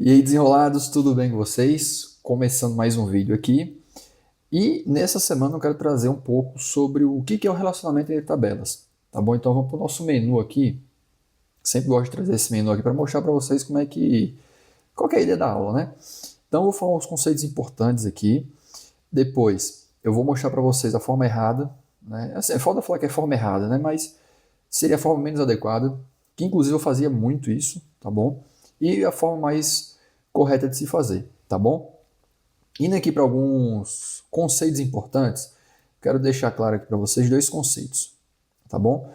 E aí, desenrolados, tudo bem com vocês? Começando mais um vídeo aqui. E nessa semana eu quero trazer um pouco sobre o que é o relacionamento entre tabelas. Tá bom? Então vamos para o nosso menu aqui. Sempre gosto de trazer esse menu aqui para mostrar para vocês qual que é a ideia da aula, né? Então eu vou falar uns conceitos importantes aqui. Depois eu vou mostrar para vocês a forma errada, né? Assim, é foda falar que é forma errada, né? Mas seria a forma menos adequada, que inclusive eu fazia muito isso, tá bom? E a forma mais correta de se fazer, tá bom? Indo aqui para alguns conceitos importantes, quero deixar claro aqui para vocês dois conceitos, tá bom?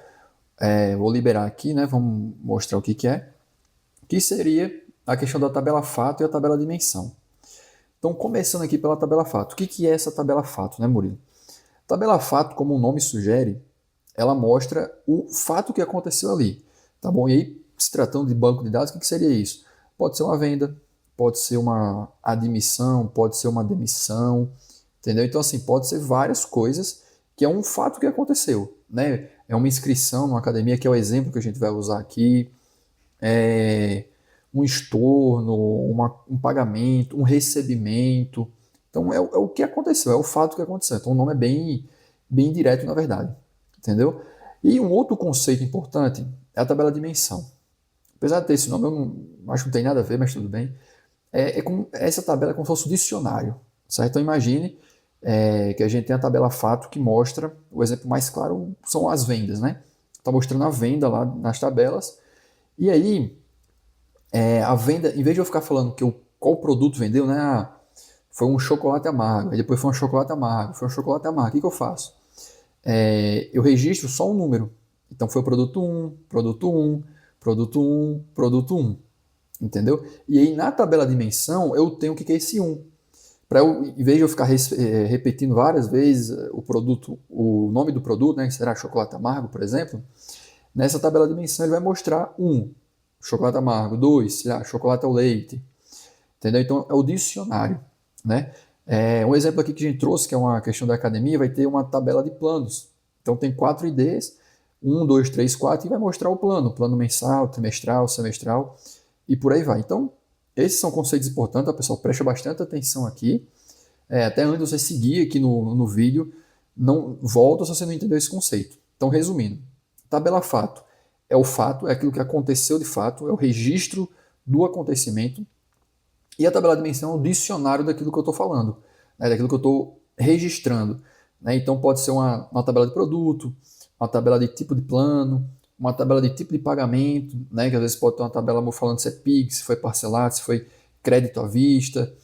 Vou liberar aqui, né? Vamos mostrar o que é. Que seria a questão da tabela fato e a tabela dimensão. Então, começando aqui pela tabela fato. O que é essa tabela fato, né, Murilo? Tabela fato, como o nome sugere, ela mostra o fato que aconteceu ali, tá bom? E aí, se tratando de banco de dados, o que seria isso? Pode ser uma venda, pode ser uma admissão, pode ser uma demissão, entendeu? Então, assim, pode ser várias coisas que é um fato que aconteceu, né? É uma inscrição numa academia, que é o exemplo que a gente vai usar aqui, é um estorno, um pagamento, um recebimento. Então, é o que aconteceu, é o fato que aconteceu. Então, o nome é bem direto, na verdade, entendeu? E um outro conceito importante é a tabela de dimensão. Apesar de ter esse nome, eu não, acho que não tem nada a ver, mas tudo bem. Essa tabela é como se fosse um dicionário, certo? Então imagine que a gente tem a tabela fato que mostra, o exemplo mais claro são as vendas, né? Está mostrando a venda lá nas tabelas, e aí a venda, em vez de eu ficar falando qual produto vendeu, né? Foi um chocolate amargo, aí depois foi um chocolate amargo, foi um chocolate amargo, o que eu faço? Eu registro só um número. Então foi o produto 1, produto 1, produto 1, produto 1. Entendeu? E aí na tabela de dimensão eu tenho o que é esse 1. Para eu, em vez de eu ficar repetindo várias vezes o produto, o nome do produto, né, que será chocolate amargo, por exemplo, nessa tabela de dimensão ele vai mostrar 1, chocolate amargo, 2, chocolate ao leite, entendeu? Então é o dicionário, né? Um exemplo aqui que a gente trouxe, que é uma questão da academia, vai ter uma tabela de planos. Então tem 4 IDs, 1, 2, 3, 4, e vai mostrar o plano mensal, trimestral, semestral, e por aí vai. Então, esses são conceitos importantes, tá, pessoal? Presta bastante atenção aqui. Até antes de você seguir aqui no vídeo, não volta se você não entendeu esse conceito. Então, resumindo, tabela fato, é aquilo que aconteceu de fato, é o registro do acontecimento, e a tabela de dimensão é o dicionário daquilo que eu estou falando, né, daquilo que eu estou registrando. Né? Então, pode ser uma tabela de produto, uma tabela de tipo de plano, uma tabela de tipo de pagamento, né? Que às vezes pode ter uma tabela falando se é PIX, se foi parcelado, se foi crédito à vista,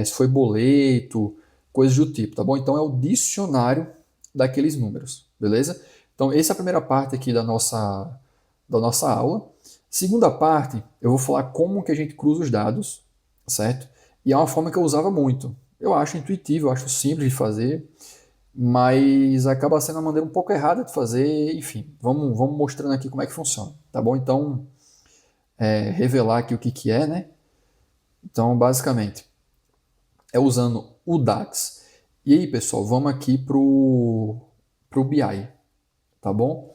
se foi boleto, coisas do tipo, tá bom? Então é o dicionário daqueles números, beleza? Então essa é a primeira parte aqui da nossa aula. Segunda parte, eu vou falar como que a gente cruza os dados, certo? E é uma forma que eu usava muito. Eu acho intuitivo, eu acho simples de fazer, mas acaba sendo uma maneira um pouco errada de fazer, enfim, vamos mostrando aqui como é que funciona, tá bom? Então, revelar aqui o que é, né? Então, basicamente, é usando o DAX. E aí, pessoal, vamos aqui pro BI, tá bom?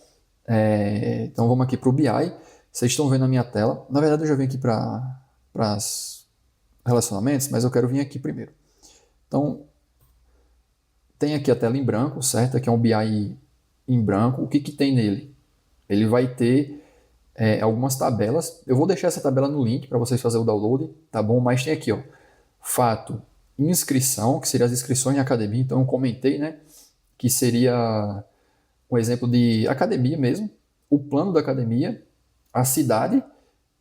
Então, vamos aqui pro BI. Vocês estão vendo a minha tela. Na verdade, eu já vim aqui para relacionamentos, mas eu quero vir aqui primeiro. Então, tem aqui a tela em branco, certo? Aqui é um BI em branco. O que tem nele? Ele vai ter algumas tabelas. Eu vou deixar essa tabela no link para vocês fazerem o download, tá bom? Mas tem aqui, ó, fato, inscrição, que seria as inscrições em academia. Então eu comentei, né, que seria um exemplo de academia mesmo, o plano da academia, a cidade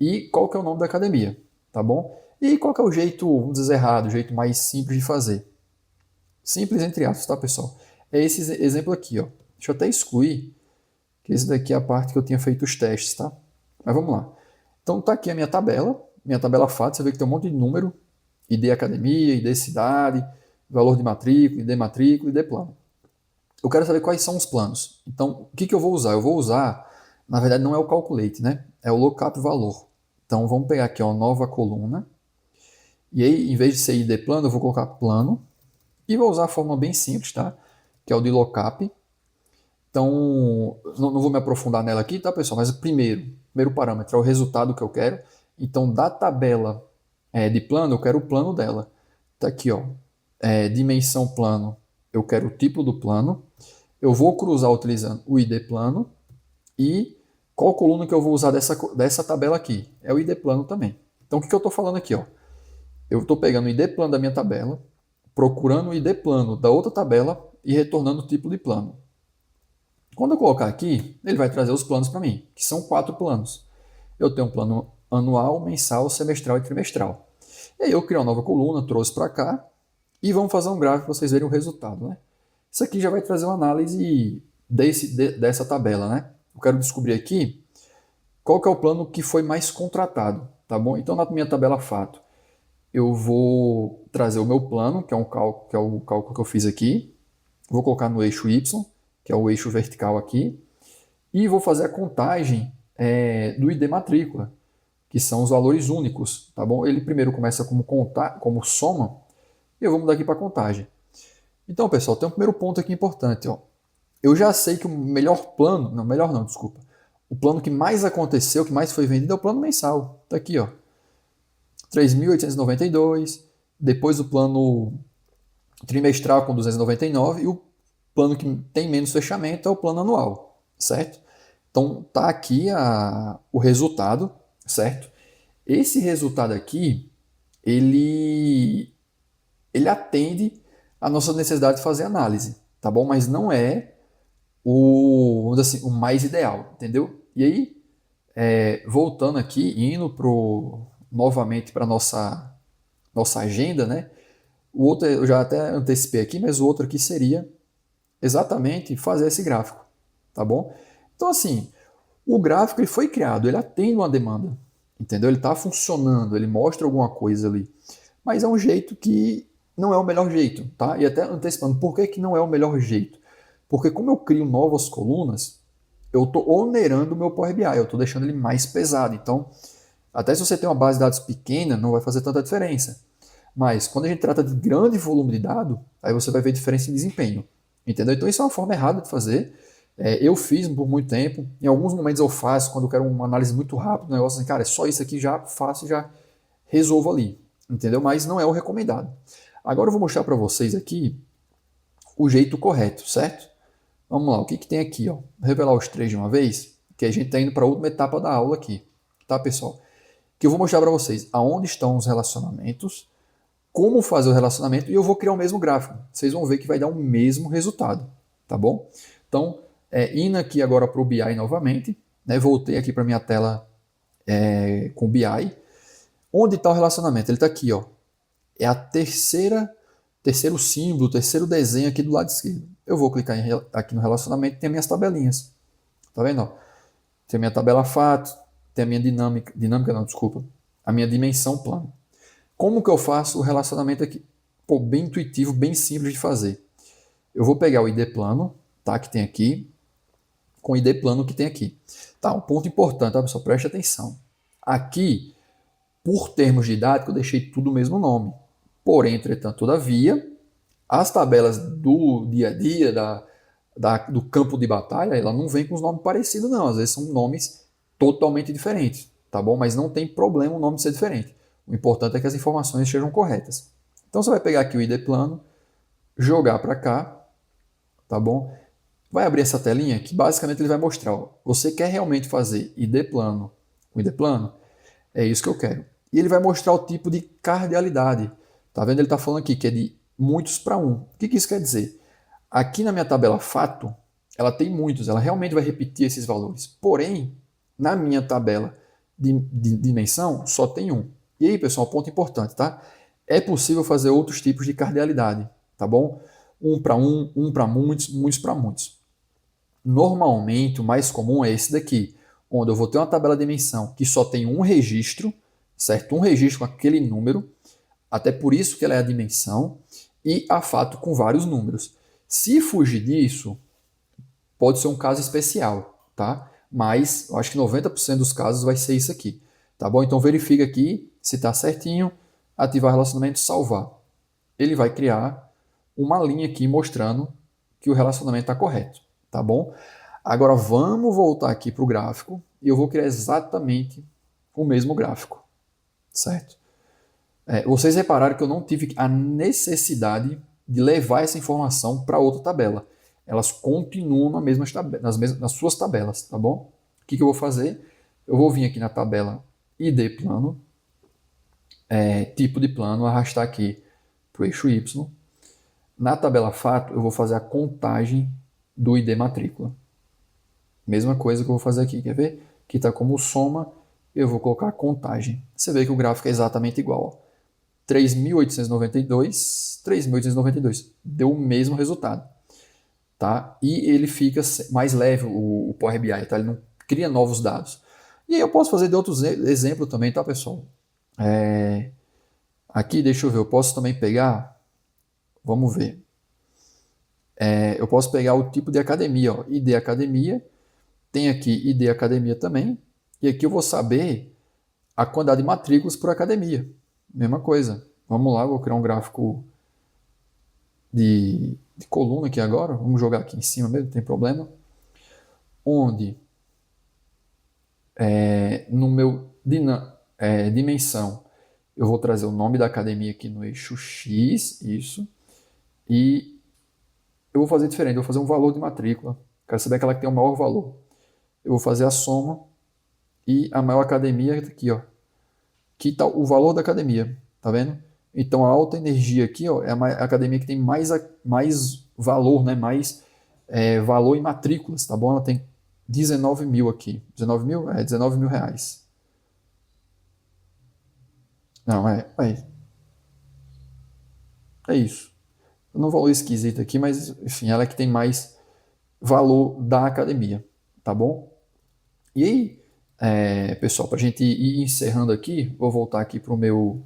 e qual que é o nome da academia, tá bom? E qual que é o jeito, vamos dizer errado, o jeito mais simples de fazer. Simples entre aspas, tá, pessoal? É esse exemplo aqui, ó. Deixa eu até excluir, que esse daqui é a parte que eu tinha feito os testes, tá? Mas vamos lá. Então tá aqui a minha tabela fato, você vê que tem um monte de número, ID academia, ID cidade, valor de matrícula, ID plano. Eu quero saber quais são os planos. Então, o que eu vou usar? Eu vou usar, na verdade não é o calculate, né? É o lookup valor. Então vamos pegar aqui uma nova coluna, e aí em vez de ser ID plano, eu vou colocar plano, e vou usar a forma bem simples, tá? Que é o de lookup. Então, não vou me aprofundar nela aqui, tá, pessoal? Mas o primeiro parâmetro é o resultado que eu quero. Então, da tabela de plano, eu quero o plano dela. Tá aqui, ó. Dimensão plano, eu quero o tipo do plano. Eu vou cruzar utilizando o ID plano. E qual coluna que eu vou usar dessa tabela aqui? É o ID plano também. Então, o que eu estou falando aqui? Ó? Eu estou pegando o ID plano da minha tabela, procurando o ID plano da outra tabela e retornando o tipo de plano. Quando eu colocar aqui, ele vai trazer os planos para mim, que são 4 planos. Eu tenho um plano anual, mensal, semestral e trimestral. E aí eu criei uma nova coluna, trouxe para cá e vamos fazer um gráfico para vocês verem o resultado. Né? Isso aqui já vai trazer uma análise dessa tabela. Né? Eu quero descobrir aqui qual que é o plano que foi mais contratado. Tá bom? Então, na minha tabela fato, eu vou trazer o meu plano, que é o cálculo que eu fiz aqui. Vou colocar no eixo Y, que é o eixo vertical aqui. E vou fazer a contagem do ID matrícula, que são os valores únicos, tá bom? Ele primeiro começa como soma, e eu vou mudar aqui para contagem. Então, pessoal, tem um primeiro ponto aqui importante, ó. Eu já sei que o melhor plano, não, melhor não, desculpa. O plano que mais aconteceu, que mais foi vendido é o plano mensal. Tá aqui, ó. 3.892, depois o plano trimestral com 299 e o plano que tem menos fechamento é o plano anual, certo? Então tá aqui o resultado, certo? Esse resultado aqui, ele atende a nossa necessidade de fazer análise, tá bom? Mas não é vamos dizer assim, o mais ideal, entendeu? E aí, voltando aqui, indo novamente para nossa agenda, né? O outro eu já até antecipei aqui, mas o outro aqui seria exatamente fazer esse gráfico, tá bom? Então assim, o gráfico ele foi criado, ele atende uma demanda, entendeu? Ele está funcionando, ele mostra alguma coisa ali, mas é um jeito que não é o melhor jeito, tá? E até antecipando, por que não é o melhor jeito? Porque como eu crio novas colunas, eu estou onerando o meu Power BI, eu estou deixando ele mais pesado. Então, até se você tem uma base de dados pequena, não vai fazer tanta diferença. Mas quando a gente trata de grande volume de dado, aí você vai ver diferença em desempenho. Entendeu? Então isso é uma forma errada de fazer. Eu fiz por muito tempo. Em alguns momentos eu faço, quando eu quero uma análise muito rápida, um negócio assim, cara, é só isso aqui, já faço e já resolvo ali. Entendeu? Mas não é o recomendado. Agora eu vou mostrar para vocês aqui o jeito correto, certo? Vamos lá, o que tem aqui? Ó? Vou revelar os três de uma vez, que a gente está indo para a última etapa da aula aqui. Tá, pessoal? Que eu vou mostrar para vocês aonde estão os relacionamentos, como fazer o relacionamento e eu vou criar o mesmo gráfico. Vocês vão ver que vai dar o mesmo resultado, tá bom? Então, indo aqui agora para o BI novamente, né, voltei aqui para minha tela com o BI. Onde está o relacionamento? Ele está aqui, ó. É a terceiro símbolo, terceiro desenho aqui do lado esquerdo. Eu vou clicar aqui no relacionamento e tem minhas tabelinhas. Tá vendo? Ó? Tem a minha tabela fato, tem a minha dinâmica não, desculpa, a minha dimensão plano. Como que eu faço o relacionamento aqui? Pô, bem intuitivo, bem simples de fazer. Eu vou pegar o ID plano, tá, que tem aqui, com o ID plano que tem aqui. Tá, um ponto importante, tá, pessoal? Preste atenção. Aqui, por termos didáticos, eu deixei tudo o mesmo nome. Porém, entretanto, todavia, as tabelas do dia a dia, do campo de batalha, ela não vem com os nomes parecidos, não. Às vezes são nomes totalmente diferentes, tá bom? Mas não tem problema o nome ser diferente. O importante é que as informações sejam corretas. Então você vai pegar aqui o ID plano, jogar para cá, tá bom? Vai abrir essa telinha que basicamente ele vai mostrar, ó, você quer realmente fazer ID plano com ID plano? É isso que eu quero. E ele vai mostrar o tipo de cardialidade. Tá vendo? Ele está falando aqui que é de muitos para um. O que isso quer dizer? Aqui na minha tabela fato, ela tem muitos, ela realmente vai repetir esses valores. Porém, na minha tabela de dimensão, só tem um. E aí, pessoal, ponto importante, tá? É possível fazer outros tipos de cardialidade, tá bom? Um para muitos, muitos para muitos. Normalmente, o mais comum é esse daqui, onde eu vou ter uma tabela de dimensão que só tem um registro, certo? Um registro com aquele número, até por isso que ela é a dimensão, e a fato com vários números. Se fugir disso, pode ser um caso especial, tá? Mas eu acho que 90% dos casos vai ser isso aqui, tá bom? Então verifica aqui se está certinho, ativar relacionamento, salvar. Ele vai criar uma linha aqui mostrando que o relacionamento está correto, tá bom? Agora vamos voltar aqui para o gráfico e eu vou criar exatamente o mesmo gráfico, certo? Vocês repararam que eu não tive a necessidade de levar essa informação para outra tabela. Elas continuam nas suas tabelas, tá bom? O que eu vou fazer? Eu vou vir aqui na tabela ID plano, tipo de plano, arrastar aqui para o eixo Y. Na tabela fato, eu vou fazer a contagem do ID matrícula. Mesma coisa que eu vou fazer aqui, quer ver? Que está como soma, eu vou colocar a contagem. Você vê que o gráfico é exatamente igual. 3.892, 3.892. Deu o mesmo resultado. Tá? E ele fica mais leve, o Power BI, tá? Ele não cria novos dados. E aí eu posso fazer de outros exemplos também, tá, pessoal? Aqui, deixa eu ver, eu posso também pegar, vamos ver. Eu posso pegar o tipo de academia, ó, ID academia, tem aqui ID academia também, e aqui eu vou saber a quantidade de matrículas por academia. Mesma coisa. Vamos lá, vou criar um gráfico de coluna aqui agora. Vamos jogar aqui em cima mesmo, não tem problema. Onde no meu dimensão eu vou trazer o nome da academia aqui no eixo X, isso. E eu vou fazer diferente, eu vou fazer um valor de matrícula. Quero saber aquela que tem o maior valor. Eu vou fazer a soma e a maior academia aqui, ó. Que tá o valor da academia, tá vendo? Então a alta energia aqui, ó, é a academia que tem mais valor, né? Mais valor em matrículas, tá bom? Ela tem 19 mil aqui. 19 mil? 19 mil reais. Não, é isso. Não valor esquisito aqui, mas enfim, ela é que tem mais valor da academia, tá bom? E aí, pessoal, para a gente ir encerrando aqui, vou voltar aqui para o meu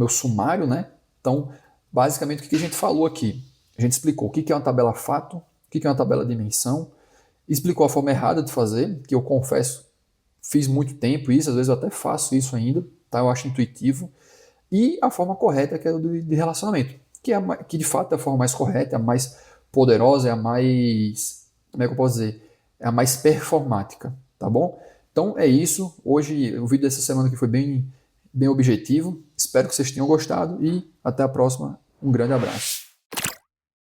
sumário, né? Então, basicamente, o que a gente falou aqui? A gente explicou o que é uma tabela fato, o que é uma tabela dimensão, explicou a forma errada de fazer, que eu confesso, fiz muito tempo isso, às vezes eu até faço isso ainda, tá? Eu acho intuitivo, e a forma correta, que é de relacionamento, que de fato é a forma mais correta, é a mais poderosa, é a mais, como é que eu posso dizer? É a mais performática, tá bom? Então é isso, hoje o vídeo dessa semana aqui foi bem objetivo, espero que vocês tenham gostado e até a próxima, um grande abraço.